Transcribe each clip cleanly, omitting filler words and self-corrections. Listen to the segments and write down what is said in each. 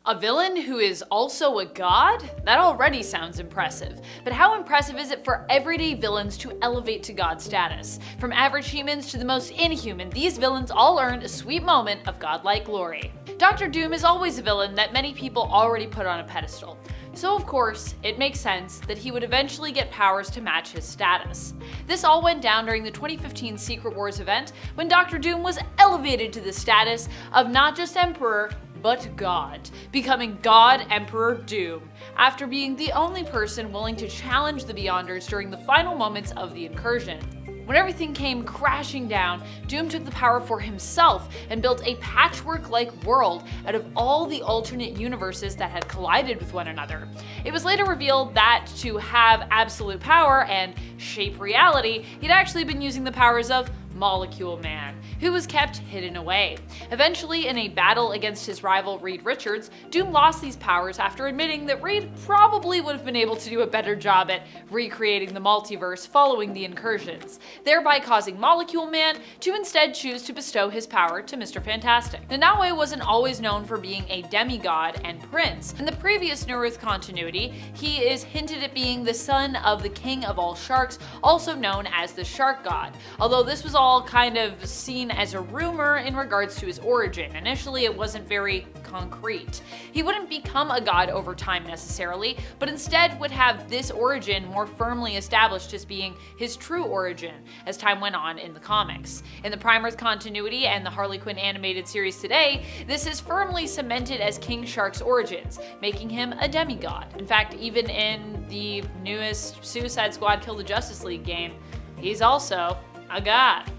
A villain who is also a god? That already sounds impressive. But how impressive is it for everyday villains to elevate to god status? From average humans to the most inhuman, these villains all earned a sweet moment of godlike glory. Dr. Doom is always a villain that many people already put on a pedestal. So of course, it makes sense that he would eventually get powers to match his status. This all went down during the 2015 Secret Wars event when Dr. Doom was elevated to the status of not just Emperor, but God, becoming God Emperor Doom, after being the only person willing to challenge the Beyonders during the final moments of the incursion. When everything came crashing down, Doom took the power for himself and built a patchwork-like world out of all the alternate universes that had collided with one another. It was later revealed that to have absolute power and shape reality, he'd actually been using the powers of Molecule Man, who was kept hidden away. Eventually, in a battle against his rival Reed Richards, Doom lost these powers after admitting that Reed probably would have been able to do a better job at recreating the multiverse following the incursions, thereby causing Molecule Man to instead choose to bestow his power to Mr. Fantastic. Nanaue wasn't always known for being a demigod and prince. In the previous New Earth continuity, he is hinted at being the son of the king of all sharks, also known as the Shark God, although this was all kind of seen as a rumor in regards to his origin. Initially, it wasn't very concrete. He wouldn't become a god over time necessarily, but instead would have this origin more firmly established as being his true origin as time went on in the comics. In the Prime Earth continuity and the Harley Quinn animated series today, this is firmly cemented as King Shark's origins, making him a demigod. In fact, even in the newest Suicide Squad Kill the Justice League game, he's also a god.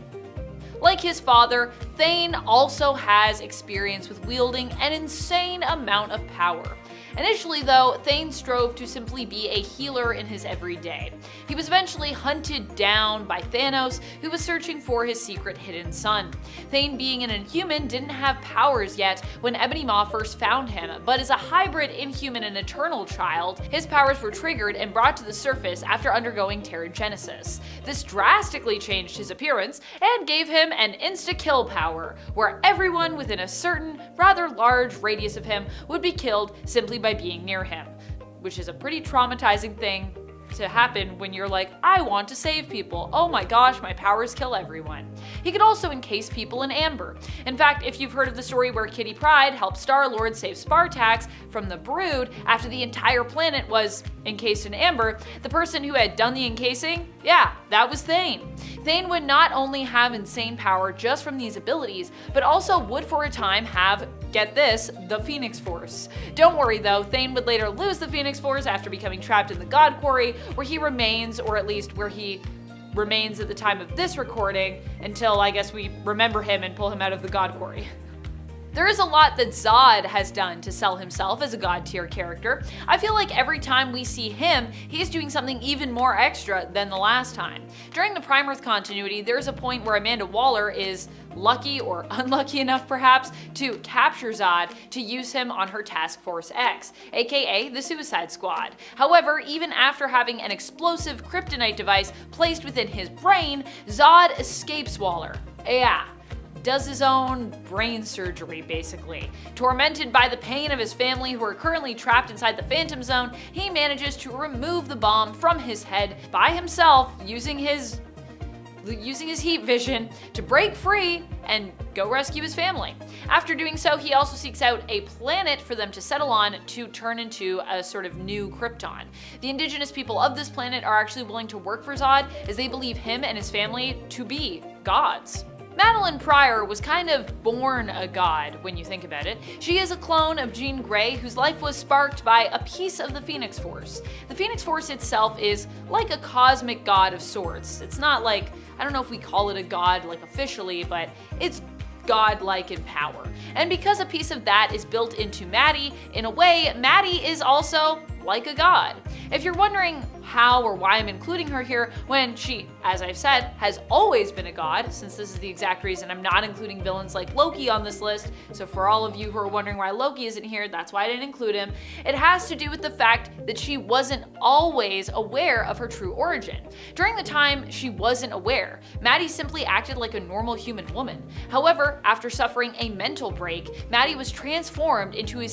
Like his father, Thane also has experience with wielding an insane amount of power. Initially though, Thane strove to simply be a healer in his everyday. He was eventually hunted down by Thanos, who was searching for his secret hidden son. Thane, being an inhuman, didn't have powers yet when Ebony Maw first found him, but as a hybrid inhuman and eternal child, his powers were triggered and brought to the surface after undergoing Terrigenesis. This drastically changed his appearance and gave him an insta-kill power, where everyone within a certain, rather large radius of him would be killed simply by being near him, which is a pretty traumatizing thing to happen when you're like, I want to save people. Oh my gosh, my powers kill everyone. He could also encase people in amber. In fact, if you've heard of the story where Kitty Pryde helped Star-Lord save Spartax from the Brood after the entire planet was encased in amber, the person who had done the encasing, yeah, that was Thane. Thane would not only have insane power just from these abilities, but also would for a time have, get this, the Phoenix Force. Don't worry though, Thane would later lose the Phoenix Force after becoming trapped in the God Quarry, where he remains, or at least where he remains at the time of this recording, until I guess we remember him and pull him out of the God Quarry. There is a lot that Zod has done to sell himself as a god tier character. I feel like every time we see him, he's doing something even more extra than the last time. During the Prime Earth continuity, there's a point where Amanda Waller is lucky or unlucky enough perhaps to capture Zod to use him on her Task Force X, aka the Suicide Squad. However, even after having an explosive kryptonite device placed within his brain, Zod escapes Waller. Yeah. Does his own brain surgery, basically. Tormented by the pain of his family who are currently trapped inside the Phantom Zone, he manages to remove the bomb from his head by himself using his heat vision to break free and go rescue his family. After doing so, he also seeks out a planet for them to settle on to turn into a sort of new Krypton. The indigenous people of this planet are actually willing to work for Zod as they believe him and his family to be gods. Madelyne Pryor was kind of born a god when you think about it. She is a clone of Jean Grey whose life was sparked by a piece of the Phoenix Force. The Phoenix Force itself is like a cosmic god of sorts. It's not like, I don't know if we call it a god like officially, but it's godlike in power. And because a piece of that is built into Maddie, in a way, Maddie is also like a god. If you're wondering how or why I'm including her here when she, as I've said, has always been a god, since this is the exact reason I'm not including villains like Loki on this list, so for all of you who are wondering why Loki isn't here, that's why I didn't include him, it has to do with the fact that she wasn't always aware of her true origin. During the time she wasn't aware, Maddie simply acted like a normal human woman. However, after suffering a mental break, Maddie was transformed into a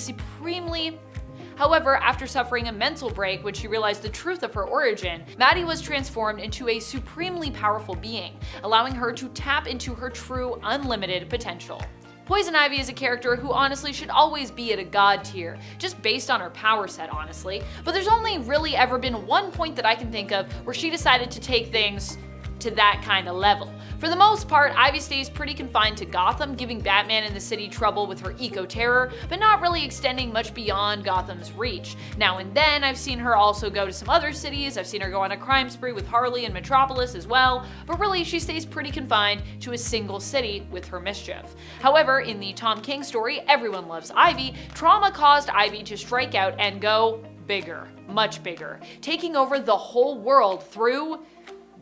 after suffering a mental break when she realized the truth of her origin, Maddie was transformed into a supremely powerful being, allowing her to tap into her true, unlimited potential. Poison Ivy is a character who honestly should always be at a god tier, just based on her power set honestly, but there's only really ever been one point that I can think of where she decided to take things to that kind of level. For the most part, Ivy stays pretty confined to Gotham, giving Batman and the city trouble with her eco-terror, but not really extending much beyond Gotham's reach. Now and then, I've seen her also go to some other cities, I've seen her go on a crime spree with Harley in Metropolis as well, but really she stays pretty confined to a single city with her mischief. However, in the Tom King story, Everyone Loves Ivy, trauma caused Ivy to strike out and go bigger, much bigger, taking over the whole world through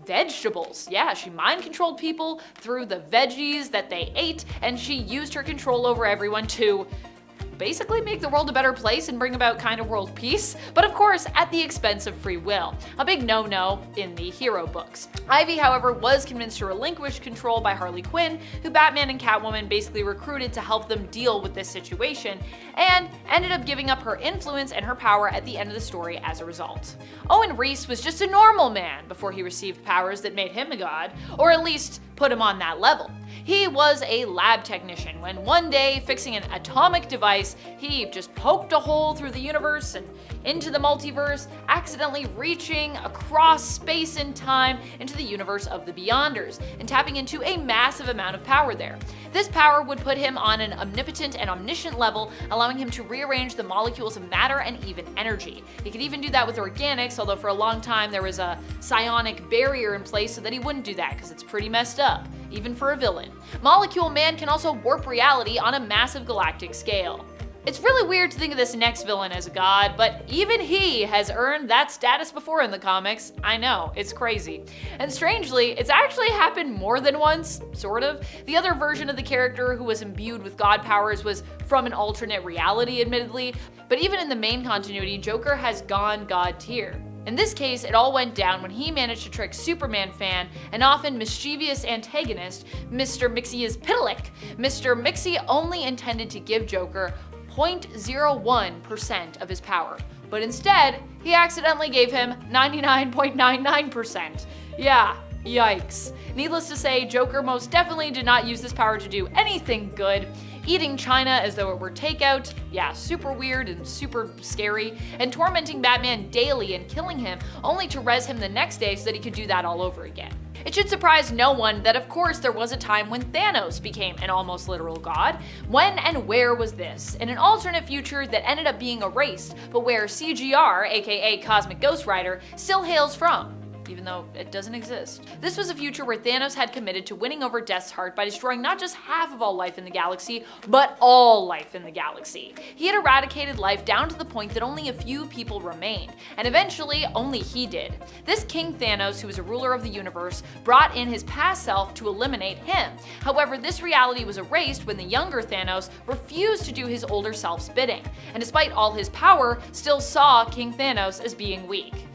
vegetables. Yeah, she mind controlled people through the veggies that they ate, and she used her control over everyone to basically make the world a better place and bring about kind of world peace, but of course at the expense of free will, a big no-no in the hero books. Ivy, however, was convinced to relinquish control by Harley Quinn, who Batman and Catwoman basically recruited to help them deal with this situation, and ended up giving up her influence and her power at the end of the story as a result. Owen Reese was just a normal man before he received powers that made him a god, or at least put him on that level. He was a lab technician when one day, fixing an atomic device, he just poked a hole through the universe and into the multiverse, accidentally reaching across space and time into the universe of the Beyonders, and tapping into a massive amount of power there. This power would put him on an omnipotent and omniscient level, allowing him to rearrange the molecules of matter and even energy. He could even do that with organics, although for a long time there was a psionic barrier in place so that he wouldn't do that, because it's pretty messed up, even for a villain. Molecule Man can also warp reality on a massive galactic scale. It's really weird to think of this next villain as a god, but even he has earned that status before in the comics. I know, it's crazy. And strangely, it's actually happened more than once, sort of. The other version of the character who was imbued with god powers was from an alternate reality, admittedly, but even in the main continuity, Joker has gone god tier. In this case, it all went down when he managed to trick Superman fan and often mischievous antagonist, Mr. Mxyzptlk. Mr. Mxyz only intended to give Joker 0.01% of his power, but instead, he accidentally gave him 99.99%. Yeah, yikes. Needless to say, Joker most definitely did not use this power to do anything good. Eating China as though it were takeout, yeah, super weird and super scary, and tormenting Batman daily and killing him only to res him the next day so that he could do that all over again. It should surprise no one that of course there was a time when Thanos became an almost literal god. When and where was this? In an alternate future that ended up being erased, but where CGR, aka Cosmic Ghost Rider, still hails from, even though it doesn't exist. This was a future where Thanos had committed to winning over Death's Heart by destroying not just half of all life in the galaxy, but all life in the galaxy. He had eradicated life down to the point that only a few people remained, and eventually only he did. This King Thanos, who was a ruler of the universe, brought in his past self to eliminate him. However, this reality was erased when the younger Thanos refused to do his older self's bidding, and despite all his power, still saw King Thanos as being weak.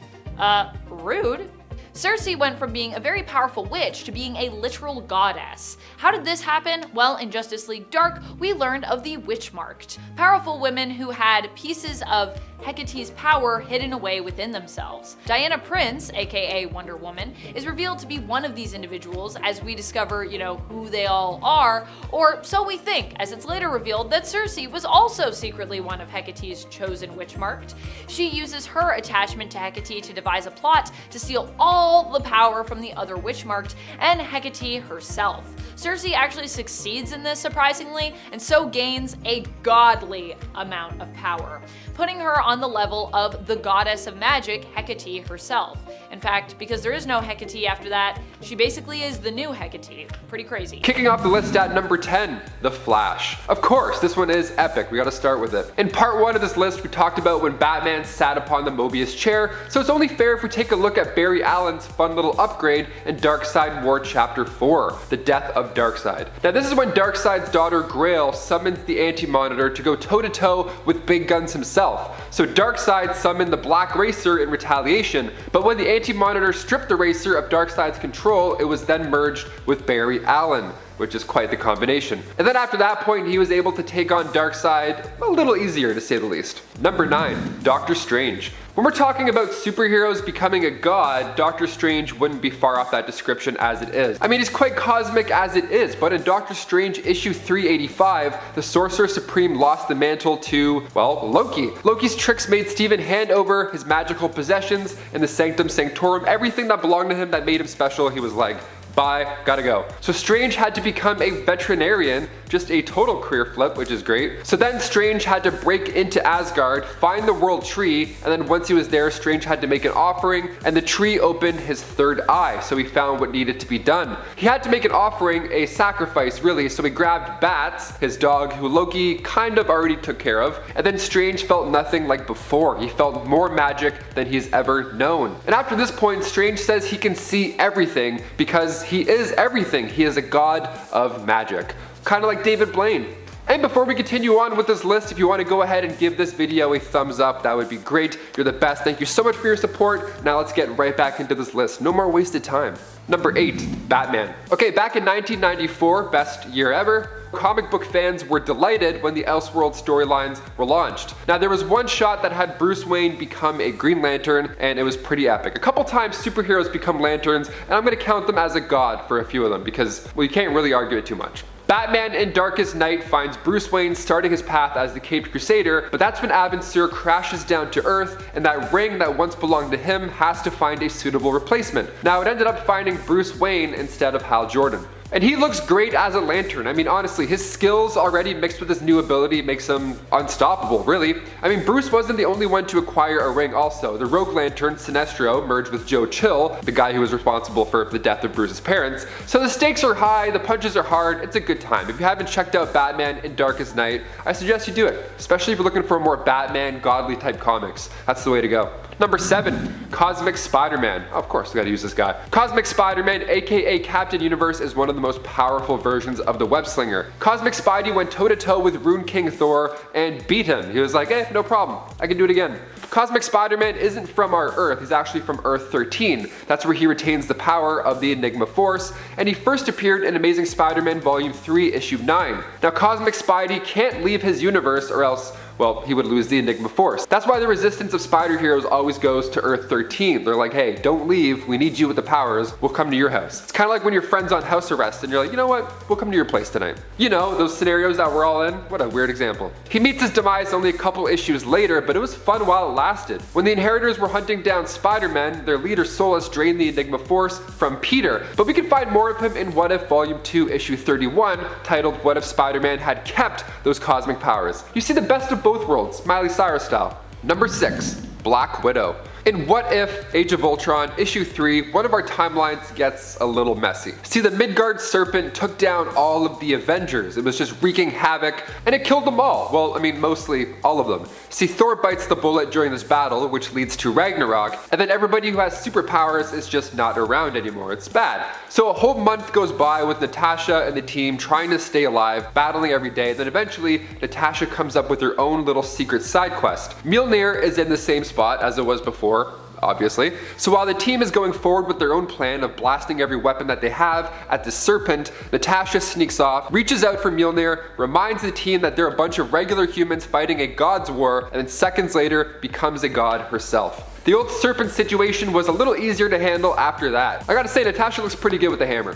Rude. Circe went from being a very powerful witch to being a literal goddess. How did this happen? Well, in Justice League Dark, we learned of the Witch-Marked, powerful women who had pieces of Hecate's power hidden away within themselves. Diana Prince, aka Wonder Woman, is revealed to be one of these individuals as we discover, who they all are, or so we think, as it's later revealed that Circe was also secretly one of Hecate's chosen Witch-Marked. She uses her attachment to Hecate to devise a plot to steal all the power from the other Witch-Marked and Hecate herself. Circe actually succeeds in this surprisingly, and so gains a godly amount of power, putting her on the level of the goddess of magic, Hecate herself. In fact, because there is no Hecate after that, she basically is the new Hecate. Pretty crazy. Kicking off the list at number 10, The Flash. Of course, this one is epic, we gotta start with it. In part 1 of this list, we talked about when Batman sat upon the Mobius chair, so it's only fair if we take a look at Barry Allen's fun little upgrade in Darkseid War Chapter 4, The Death of Darkseid. Now this is when Darkseid's daughter Grail summons the Anti-Monitor to go toe-to-toe with Big Guns himself. So Darkseid summoned the Black Racer in retaliation, but when the Anti-Monitor stripped the Racer of Darkseid's control, it was then merged with Barry Allen, which is quite the combination. And then after that point, he was able to take on Darkseid a little easier, to say the least. Number 9, Doctor Strange. When we're talking about superheroes becoming a god, Doctor Strange wouldn't be far off that description as it is. I mean, he's quite cosmic as it is, but in Doctor Strange issue 385, the Sorcerer Supreme lost the mantle to, well, Loki. Loki's tricks made Stephen hand over his magical possessions and the Sanctum Sanctorum, everything that belonged to him that made him special. He was like, bye, gotta go. So Strange had to become a veterinarian, just a total career flip, which is great. So then Strange had to break into Asgard, find the world tree, and then once he was there, Strange had to make an offering, and the tree opened his third eye, so he found what needed to be done. He had to make an offering, a sacrifice really, so he grabbed Bats, his dog, who Loki kind of already took care of, and then Strange felt nothing like before. He felt more magic than he's ever known. And after this point, Strange says he can see everything because he is everything. He is a god of magic. Kind of like David Blaine. And before we continue on with this list, if you want to go ahead and give this video a thumbs up, that would be great. You're the best. Thank you so much for your support. Now let's get right back into this list. No more wasted time. Number 8, Batman. Okay, back in 1994, best year ever, comic book fans were delighted when the Elseworld storylines were launched. Now there was one shot that had Bruce Wayne become a Green Lantern, and it was pretty epic. A couple times superheroes become lanterns, and I'm gonna count them as a god for a few of them because, well, you can't really argue it too much. Batman in Darkest Night finds Bruce Wayne starting his path as the Caped Crusader, but that's when Abin Sur crashes down to Earth, and that ring that once belonged to him has to find a suitable replacement. Now it ended up finding Bruce Wayne instead of Hal Jordan. And he looks great as a lantern. I mean, honestly, his skills already mixed with his new ability makes him unstoppable, really. I mean, Bruce wasn't the only one to acquire a ring also. The Rogue Lantern, Sinestro, merged with Joe Chill, the guy who was responsible for the death of Bruce's parents. So the stakes are high, the punches are hard, it's a good time. If you haven't checked out Batman in Darkest Night, I suggest you do it. Especially if you're looking for more Batman, godly type comics. That's the way to go. Number 7, Cosmic Spider-Man. Of course, we gotta use this guy. Cosmic Spider-Man, aka Captain Universe, is one of the most powerful versions of the web slinger. Cosmic Spidey went toe-to-toe with Rune King Thor and beat him. He was like, no problem, I can do it again. Cosmic Spider-Man isn't from our Earth, he's actually from Earth 13. That's where he retains the power of the Enigma Force, and he first appeared in Amazing Spider-Man Volume 3, Issue 9. Now Cosmic Spidey can't leave his universe or else, well, he would lose the Enigma Force. That's why the resistance of spider heroes always goes to Earth 13. They're like, hey, don't leave, we need you with the powers, we'll come to your house. It's kind of like when your friend's on house arrest and you're like, you know what, we'll come to your place tonight. You know, those scenarios that we're all in. What a weird example. He meets his demise only a couple issues later, but it was fun while it lasted. When the Inheritors were hunting down Spider-Man, their leader Solus drained the Enigma Force from Peter, but we can find more of him in What If Volume 2, Issue 31, titled What If Spider-Man Had Kept Those Cosmic Powers. You see the best of both worlds, Miley Cyrus style. Number 6, Black Widow. In What If Age of Ultron Issue 3, one of our timelines gets a little messy. See, the Midgard serpent took down all of the Avengers. It was just wreaking havoc, and it killed them all. Well, I mean, mostly all of them. See, Thor bites the bullet during this battle, which leads to Ragnarok, and then everybody who has superpowers is just not around anymore. It's bad. So a whole month goes by with Natasha and the team trying to stay alive, battling every day, then eventually Natasha comes up with her own little secret side quest. Mjolnir is in the same spot as it was before, obviously. So while the team is going forward with their own plan of blasting every weapon that they have at the serpent, Natasha sneaks off, reaches out for Mjolnir, reminds the team that they're a bunch of regular humans fighting a god's war, and then seconds later becomes a god herself. The old serpent situation was a little easier to handle after that. I gotta say, Natasha looks pretty good with the hammer.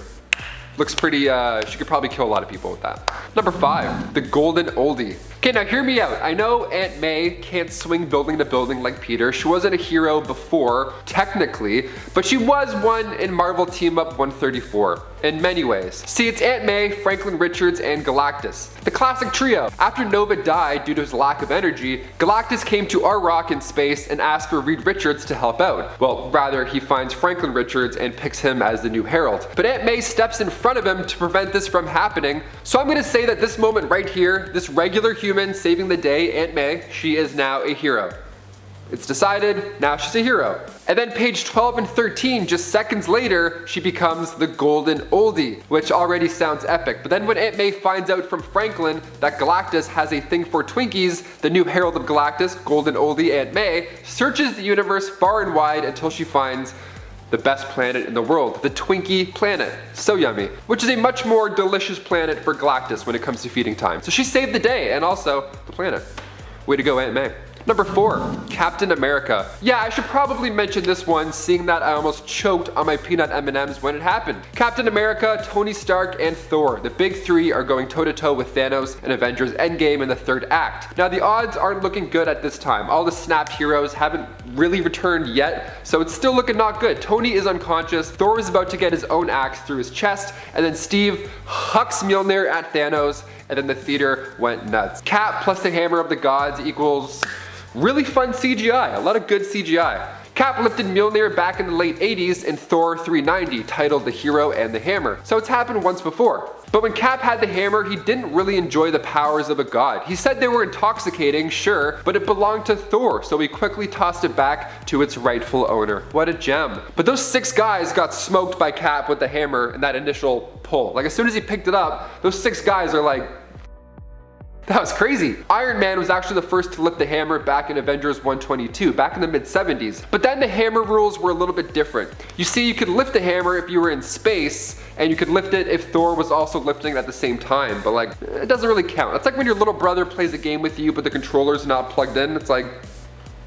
Looks pretty, she could probably kill a lot of people with that. Number 5, the Golden Oldie. Okay, now hear me out. I know Aunt May can't swing building to building like Peter. She wasn't a hero before, technically, but she was one in Marvel Team Up 134. In many ways. See, it's Aunt May, Franklin Richards, and Galactus. The classic trio. After Nova died due to his lack of energy, Galactus came to our rock in space and asked for Reed Richards to help out. Well, rather, he finds Franklin Richards and picks him as the new Herald. But Aunt May steps in front of him to prevent this from happening. So I'm gonna say that this moment right here, this regular human saving the day, Aunt May, she is now a hero. It's decided, now she's a hero. And then page 12 and 13, just seconds later, she becomes the Golden Oldie, which already sounds epic. But then when Aunt May finds out from Franklin that Galactus has a thing for Twinkies, the new Herald of Galactus, Golden Oldie Aunt May, searches the universe far and wide until she finds the best planet in the world, the Twinkie planet. So yummy. Which is a much more delicious planet for Galactus when it comes to feeding time. So she saved the day and also the planet. Way to go, Aunt May. Number 4, Captain America. Yeah, I should probably mention this one, seeing that I almost choked on my peanut M&Ms when it happened. Captain America, Tony Stark, and Thor. The big three are going toe-to-toe with Thanos and Avengers Endgame in the 3rd act. Now, the odds aren't looking good at this time. All the snapped heroes haven't really returned yet, so it's still looking not good. Tony is unconscious, Thor is about to get his own axe through his chest, and then Steve hucks Mjolnir at Thanos, and then the theater went nuts. Cap plus the hammer of the gods equals really fun CGI, a lot of good CGI. Cap lifted Mjolnir back in the late 80s in Thor 390, titled The Hero and the Hammer, so it's happened once before. But when Cap had the hammer, he didn't really enjoy the powers of a god. He said they were intoxicating, sure, but it belonged to Thor, so he quickly tossed it back to its rightful owner. What a gem. But those 6 guys got smoked by Cap with the hammer in that initial pull. Like, as soon as he picked it up, those 6 guys are like, that was crazy. Iron Man was actually the first to lift the hammer back in Avengers 122, back in the mid-70s. But then the hammer rules were a little bit different. You see, you could lift the hammer if you were in space, and you could lift it if Thor was also lifting it at the same time, but like, it doesn't really count. It's like when your little brother plays a game with you, but the controller's not plugged in. It's like,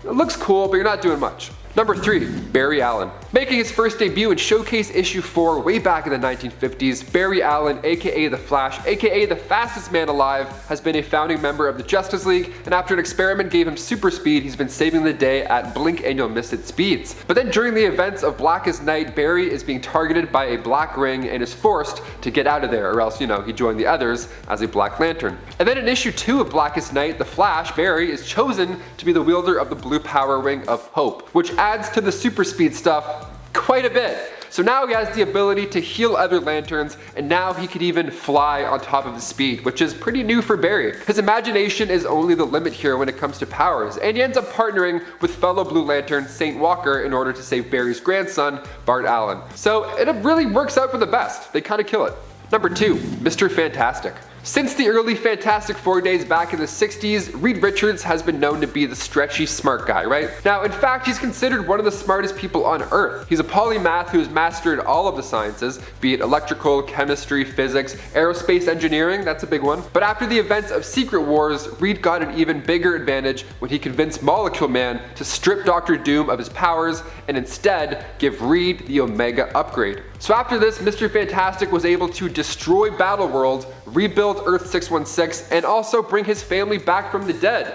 it looks cool, but you're not doing much. Number 3, Barry Allen. Making his first debut in Showcase issue 4 way back in the 1950s, Barry Allen, aka The Flash, aka the fastest man alive, has been a founding member of the Justice League, and after an experiment gave him super speed, he's been saving the day at blink and you'll miss it speeds. But then during the events of Blackest Night, Barry is being targeted by a black ring and is forced to get out of there, or else, you know, he joined the others as a Black Lantern. And then in issue 2 of Blackest Night, The Flash, Barry, is chosen to be the wielder of the blue power ring of hope, which adds to the super speed stuff quite a bit. So now he has the ability to heal other lanterns, and now he could even fly on top of his speed, which is pretty new for Barry. His imagination is only the limit here when it comes to powers, and he ends up partnering with fellow Blue Lantern Saint Walker in order to save Barry's grandson, Bart Allen. So it really works out for the best. They kind of kill it. Number 2, Mr. Fantastic. Since the early Fantastic Four days back in the 60s, Reed Richards has been known to be the stretchy smart guy, right? Now, in fact, he's considered one of the smartest people on Earth. He's a polymath who has mastered all of the sciences, be it electrical, chemistry, physics, aerospace engineering, that's a big one. But after the events of Secret Wars, Reed got an even bigger advantage when he convinced Molecule Man to strip Dr. Doom of his powers and instead give Reed the Omega upgrade. So after this, Mr. Fantastic was able to destroy Battleworld, rebuild Earth 616, and also bring his family back from the dead.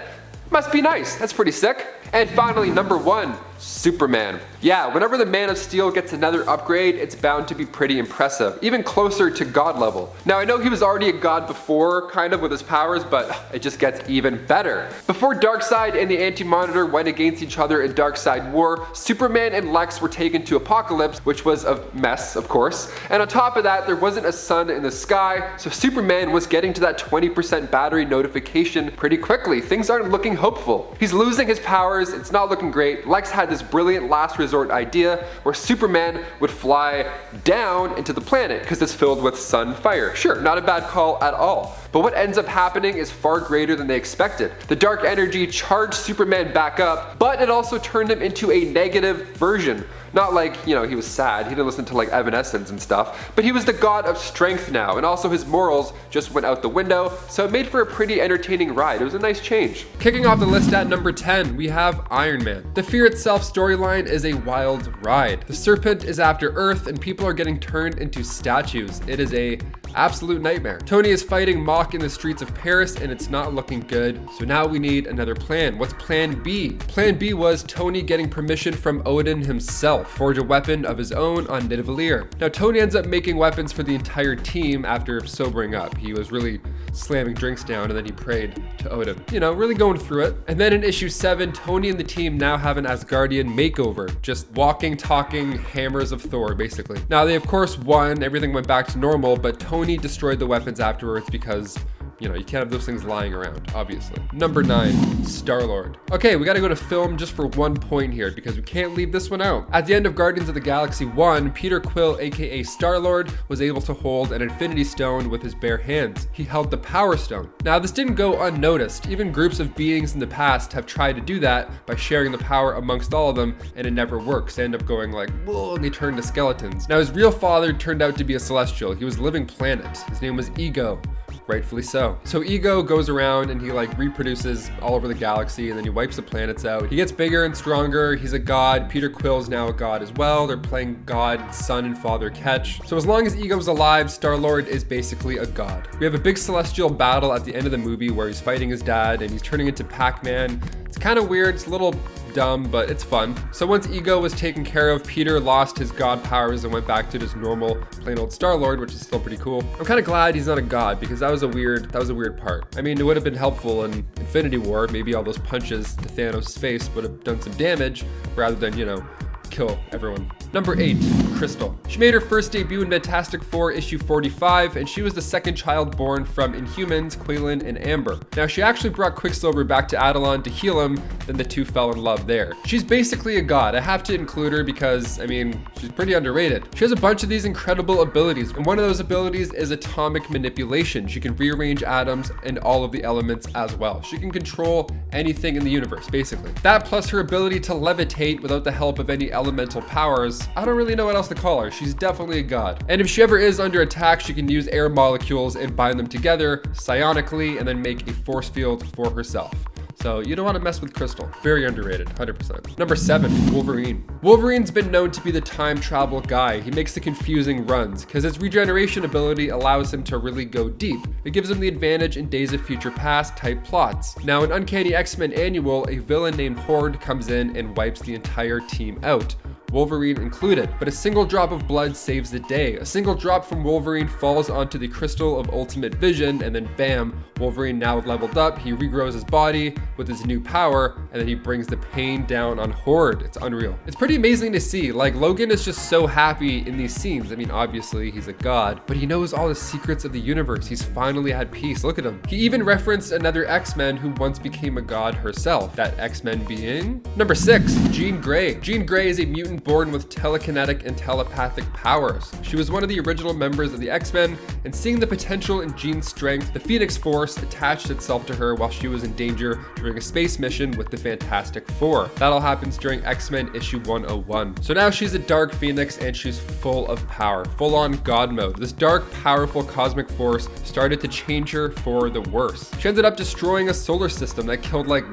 Must be nice, that's pretty sick. And finally, number 1, Superman. Yeah, whenever the Man of Steel gets another upgrade, it's bound to be pretty impressive, even closer to god level. Now I know he was already a god before, kind of with his powers, but it just gets even better. Before Darkseid and the Anti-Monitor went against each other in Darkseid War, Superman and Lex were taken to Apocalypse, which was a mess, of course. And on top of that, there wasn't a sun in the sky, so Superman was getting to that 20% battery notification pretty quickly. Things aren't looking hopeful. He's losing his powers, it's not looking great. Lex had this brilliant last resort idea where Superman would fly down into the planet because it's filled with sun fire. Sure, not a bad call at all. But what ends up happening is far greater than they expected. The dark energy charged Superman back up, but it also turned him into a negative version. Not like, you know, he was sad, he didn't listen to like Evanescence and stuff, but he was the god of strength now, and also his morals just went out the window, so it made for a pretty entertaining ride. It was a nice change. Kicking off the list at number 10, we have Iron Man. The Fear Itself storyline is a wild ride. The Serpent is after Earth, and people are getting turned into statues. It is a Absolute nightmare. Tony is fighting Mach in the streets of Paris and it's not looking good. So now we need another plan. What's plan B? Plan B was Tony getting permission from Odin himself, forge a weapon of his own on Nidavellir. Now Tony ends up making weapons for the entire team after sobering up. He was really slamming drinks down and then he prayed to Odin. You know, really going through it. And then in issue 7, Tony and the team now have an Asgardian makeover. Just walking, talking hammers of Thor, basically. Now they of course won, everything went back to normal, but Tony destroyed the weapons afterwards because, you know, you can't have those things lying around, obviously. Number 9, Star-Lord. Okay, we gotta go to film just for one point here because we can't leave this one out. At the end of Guardians of the Galaxy 1, Peter Quill, aka Star-Lord, was able to hold an Infinity Stone with his bare hands. He held the Power Stone. Now, this didn't go unnoticed. Even groups of beings in the past have tried to do that by sharing the power amongst all of them, and it never works. They end up going like, whoa, and they turn to skeletons. Now, his real father turned out to be a Celestial. He was a living planet. His name was Ego. Rightfully so. So Ego goes around and he like reproduces all over the galaxy and then he wipes the planets out. He gets bigger and stronger. He's a god. Peter Quill's now a god as well. They're playing god, son, and father catch. So as long as Ego's alive, Star-Lord is basically a god. We have a big celestial battle at the end of the movie where he's fighting his dad and he's turning into Pac-Man. It's kind of weird. It's a little dumb, but it's fun. So once Ego was taken care of, Peter lost his god powers and went back to just normal, plain old Star-Lord, which is still pretty cool. I'm kind of glad he's not a god because that was a weird part. I mean, it would have been helpful in Infinity War. Maybe all those punches to Thanos' face would have done some damage rather than, you know, kill everyone. Number 8, Crystal. She made her first debut in Fantastic Four issue 45, and she was the second child born from Inhumans, Quaylen and Amber. Now, she actually brought Quicksilver back to Adelon to heal him, then the two fell in love there. She's basically a god. I have to include her because, I mean, she's pretty underrated. She has a bunch of these incredible abilities, and one of those abilities is atomic manipulation. She can rearrange atoms and all of the elements as well. She can control anything in the universe, basically. That plus her ability to levitate without the help of any elemental powers. I don't really know what else to call her. She's definitely a god. And if she ever is under attack, she can use air molecules and bind them together psionically and then make a force field for herself. So you don't want to mess with Crystal. Very underrated, 100%. Number 7, Wolverine. Wolverine's been known to be the time travel guy. He makes the confusing runs because his regeneration ability allows him to really go deep. It gives him the advantage in Days of Future Past type plots. Now in Uncanny X-Men Annual, a villain named Horde comes in and wipes the entire team out, Wolverine included, but a single drop of blood saves the day. A single drop from Wolverine falls onto the Crystal of Ultimate Vision, and then bam, Wolverine now leveled up. He regrows his body with his new power, and then he brings the pain down on Horde. It's unreal. It's pretty amazing to see. Like, Logan is just so happy in these scenes. I mean, obviously he's a god, but he knows all the secrets of the universe. He's finally at peace. Look at him. He even referenced another X-Men who once became a god herself. That X-Men being number 6, Jean Grey. Jean Grey is a mutant born with telekinetic and telepathic powers. She was one of the original members of the X-Men, and seeing the potential in Jean's strength, the Phoenix Force attached itself to her while she was in danger during a space mission with the Fantastic Four. That all happens during X-Men issue 101. So now she's a Dark Phoenix and she's full of power, full on god mode. This dark, powerful cosmic force started to change her for the worse. She ended up destroying a solar system that killed like,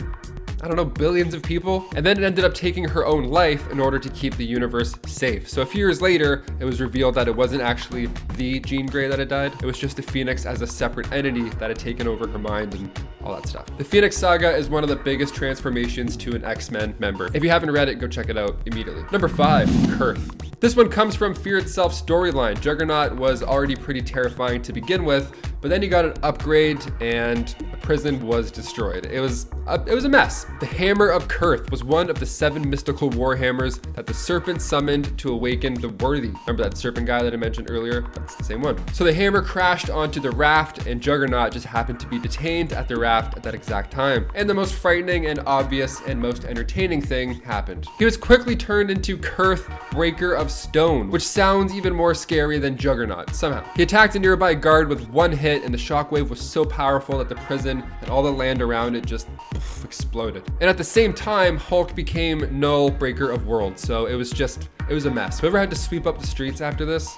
I don't know, billions of people, and then it ended up taking her own life in order to keep the universe safe. So a few years later, it was revealed that it wasn't actually the Jean Grey that had died. It was just the Phoenix as a separate entity that had taken over her mind and all that stuff. The Phoenix Saga is one of the biggest transformations to an X-Men member. If you haven't read it, go check it out immediately. Number 5, Kurth. This one comes from Fear Itself storyline. Juggernaut was already pretty terrifying to begin with, but then he got an upgrade and a prison was destroyed. It was a mess. The Hammer of Kurth was one of the 7 mystical warhammers that the serpent summoned to awaken the worthy. Remember that serpent guy that I mentioned earlier? That's the same one. So the hammer crashed onto the raft and Juggernaut just happened to be detained at the raft at that exact time. And the most frightening and obvious and most entertaining thing happened. He was quickly turned into Kurth, Breaker of Stone, which sounds even more scary than Juggernaut somehow. He attacked a nearby guard with one hit and the shockwave was so powerful that the prison and all the land around it just exploded. And at the same time, Hulk became Null, Breaker of Worlds. So it was a mess. Whoever had to sweep up the streets after this,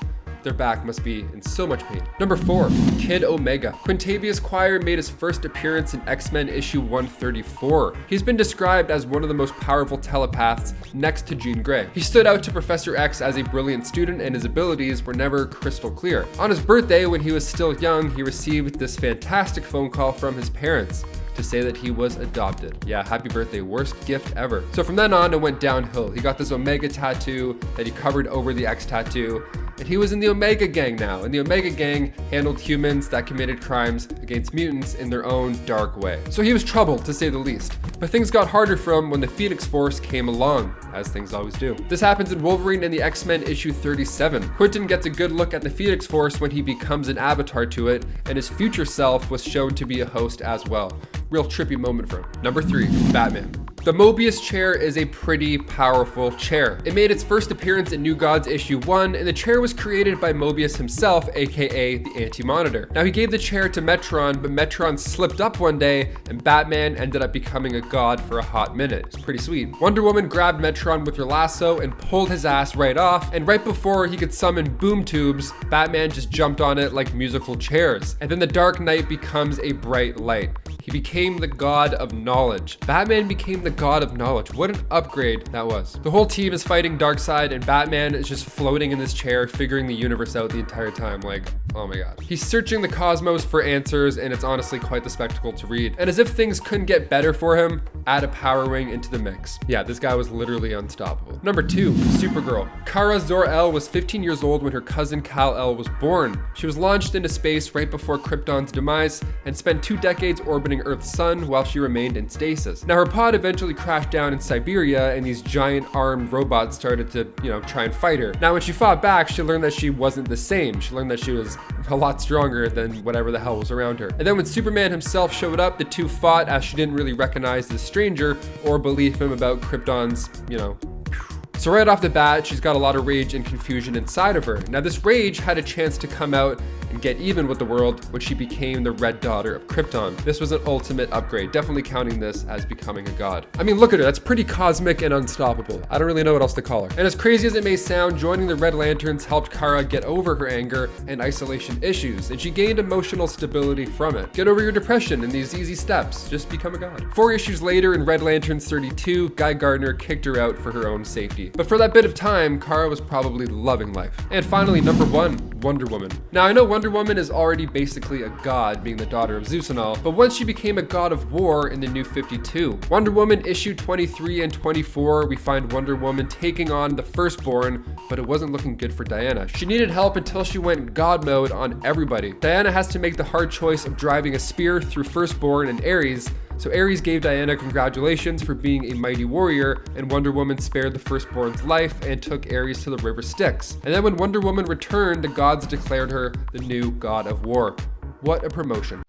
Their back must be in so much pain. Number 4, Kid Omega. Quintavious Quire made his first appearance in X-Men issue 134. He's been described as one of the most powerful telepaths next to Jean Grey. He stood out to Professor X as a brilliant student, and his abilities were never crystal clear. On his birthday, when he was still young, he received this fantastic phone call from his parents to say that he was adopted. Yeah, happy birthday, worst gift ever. So from then on, it went downhill. He got this Omega tattoo that he covered over the X tattoo, and he was in the Omega Gang now. And the Omega Gang handled humans that committed crimes against mutants in their own dark way. So he was troubled, to say the least. But things got harder for him when the Phoenix Force came along, as things always do. This happens in Wolverine and the X-Men issue 37. Quentin gets a good look at the Phoenix Force when he becomes an avatar to it, and his future self was shown to be a host as well. Real trippy moment for him. Number 3, Batman. The Mobius chair is a pretty powerful chair. It made its first appearance in New Gods issue 1, and the chair was created by Mobius himself, aka the Anti-Monitor. Now he gave the chair to Metron, but Metron slipped up one day, and Batman ended up becoming a god for a hot minute. It's pretty sweet. Wonder Woman grabbed Metron with her lasso and pulled his ass right off, and right before he could summon boom tubes, Batman just jumped on it like musical chairs. And then the Dark Knight becomes a bright light. He became the god of knowledge. Batman became the god of knowledge. What an upgrade that was. The whole team is fighting Darkseid, and Batman is just floating in this chair, figuring the universe out the entire time. Like, oh my god. He's searching the cosmos for answers, and it's honestly quite the spectacle to read. And as if things couldn't get better for him, add a power wing into the mix. Yeah, this guy was literally unstoppable. Number 2, Supergirl. Kara Zor-El was 15 years old when her cousin Kal-El was born. She was launched into space right before Krypton's demise and spent 2 decades orbiting Earth's sun while she remained in stasis. Now her pod eventually crashed down in Siberia, and these giant armed robots started to, try and fight her. Now when she fought back, she learned that she wasn't the same. She learned that she was a lot stronger than whatever the hell was around her. And then when Superman himself showed up, the two fought as she didn't really recognize the stranger or believe him about Krypton's, So right off the bat, she's got a lot of rage and confusion inside of her. Now this rage had a chance to come out and get even with the world when she became the Red Daughter of Krypton. This was an ultimate upgrade, definitely counting this as becoming a god. I mean, look at her, that's pretty cosmic and unstoppable. I don't really know what else to call her. And as crazy as it may sound, joining the Red Lanterns helped Kara get over her anger and isolation issues, and she gained emotional stability from it. Get over your depression in these easy steps, just become a god. 4 issues later in Red Lanterns 32, Guy Gardner kicked her out for her own safety. But for that bit of time, Kara was probably loving life. And finally, number 1, Wonder Woman. Now I know Wonder Woman is already basically a god, being the daughter of Zeus and all, but once she became a god of war in the New 52. Wonder Woman issue 23 and 24, we find Wonder Woman taking on the Firstborn, but it wasn't looking good for Diana. She needed help until she went god mode on everybody. Diana has to make the hard choice of driving a spear through Firstborn and Ares, so Ares gave Diana congratulations for being a mighty warrior, and Wonder Woman spared the Firstborn's life and took Ares to the River Styx. And then when Wonder Woman returned, the gods declared her the new god of war. What a promotion.